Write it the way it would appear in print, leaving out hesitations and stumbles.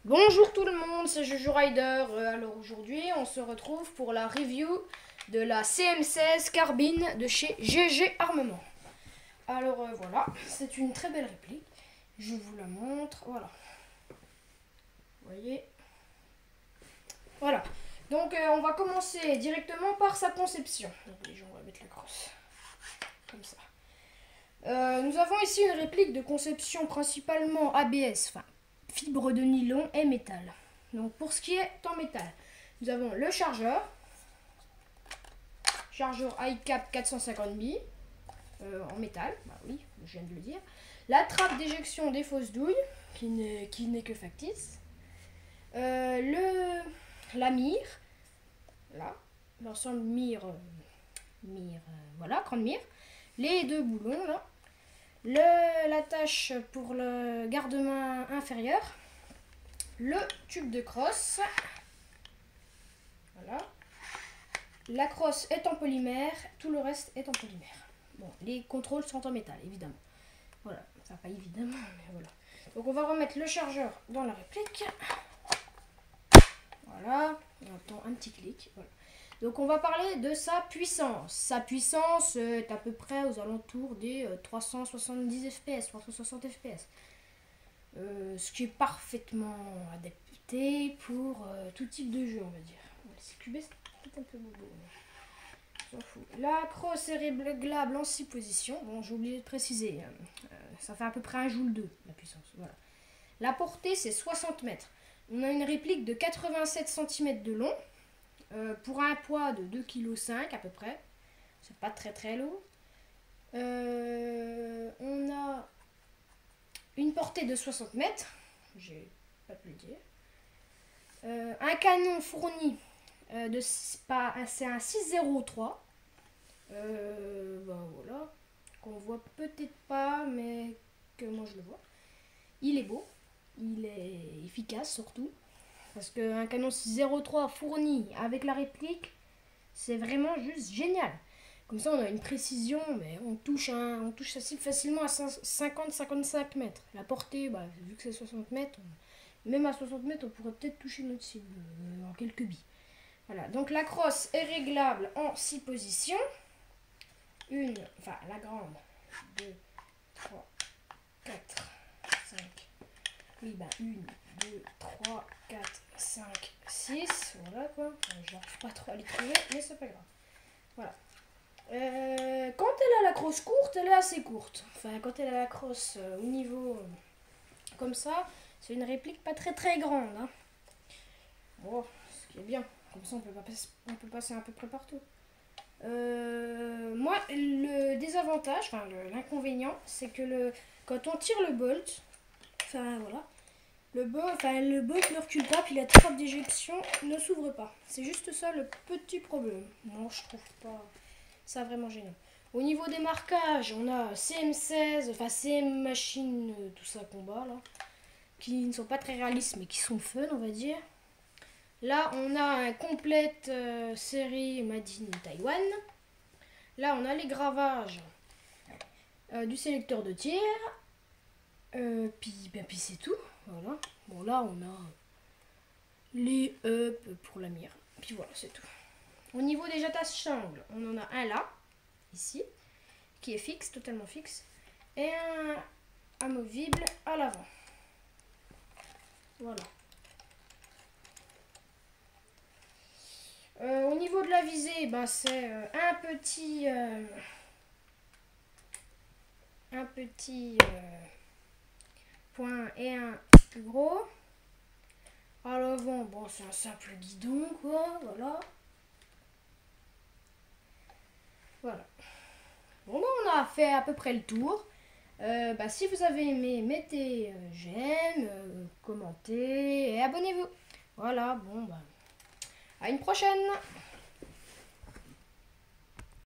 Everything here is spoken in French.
Bonjour tout le monde, c'est Juju Rider. Alors aujourd'hui, on se retrouve pour la review de la CM16 Carbine de chez GG Armement. Alors voilà, c'est une très belle réplique. Je vous la montre. Voilà. Vous voyez. Voilà. Donc on va commencer directement par sa conception. Donc déjà, on va mettre la crosse. Comme ça. Nous avons ici une réplique de conception principalement ABS, enfin fibre de nylon et métal. Donc pour ce qui est en métal, nous avons le chargeur iCap 450B en métal, bah oui, je viens de le dire. La trappe d'éjection des fausses douilles, qui n'est que factice. La mire, là, l'ensemble mire, voilà, grande mire. Les deux boulons, là. L'attache pour le garde-main inférieur, le tube de crosse, voilà. La crosse est en polymère, tout le reste est en polymère. Bon, les contrôles sont en métal, évidemment. Voilà, enfin pas évidemment, mais voilà. Donc on va remettre le chargeur dans la réplique. Voilà, on entend un petit clic, voilà. Donc on va parler de sa puissance. Sa puissance est à peu près aux alentours des 370 fps, 360 fps. Ce qui est parfaitement adapté pour tout type de jeu, on va dire. C'est cubé, c'est peut-être un peu bobo. On s'en fout. La crosse est réglable en 6 positions. Bon, j'ai oublié de préciser. Ça fait à peu près 1 joule 2, la puissance. Voilà. La portée, c'est 60 mètres. On a une réplique de 87 cm de long. Pour un poids de 2,5 kg à peu près. C'est pas très lourd. On a une portée de 60 mètres. J'ai pas pu le dire. Un canon fourni c'est un 603. Voilà. Qu'on voit peut-être pas, mais que moi je le vois. Il est beau. Il est efficace surtout. Parce qu'un canon 603 fourni avec la réplique, c'est vraiment juste génial. Comme ça, on a une précision, mais on touche sa cible facilement à 50-55 mètres. La portée, vu que c'est 60 mètres, même à 60 mètres, on pourrait peut-être toucher notre cible en quelques billes. Voilà, donc la crosse est réglable en 6 positions. La grande, 2, 3, 4, 5. Oui, 1, 2, 3, 4, 5, 6. Voilà quoi. J'arrive pas trop à les trouver, mais c'est pas grave. Voilà. Quand elle a la crosse courte, elle est assez courte. Enfin, quand elle a la crosse au niveau comme ça, c'est une réplique pas très grande. Hein. Bon, ce qui est bien. Comme ça, on peut passer à peu près partout. Moi, le désavantage, l'inconvénient, c'est que quand on tire le bolt, voilà, le bolt ne recule pas, puis la trappe d'éjection ne s'ouvre pas. C'est juste ça le petit problème. Moi, je trouve pas ça vraiment gênant. Au niveau des marquages, on a CM16, enfin CM Machine, tout ça combat là, qui ne sont pas très réalistes mais qui sont fun, on va dire. Là, on a un complète série Made in Taiwan. Là, on a les gravages du sélecteur de tir. Puis c'est tout. Voilà. Bon, là, on a les up pour la mire. Puis voilà, c'est tout. Au niveau des attaches d'angle, on en a un là, ici, qui est fixe, totalement fixe, et un amovible à l'avant. Voilà. Au niveau de la visée, c'est un petit point et un plus gros. À l'avant, c'est un simple guidon, quoi, voilà. Voilà. Bon, on a fait à peu près le tour. Si vous avez aimé, mettez j'aime, commentez et abonnez-vous. Voilà, à une prochaine.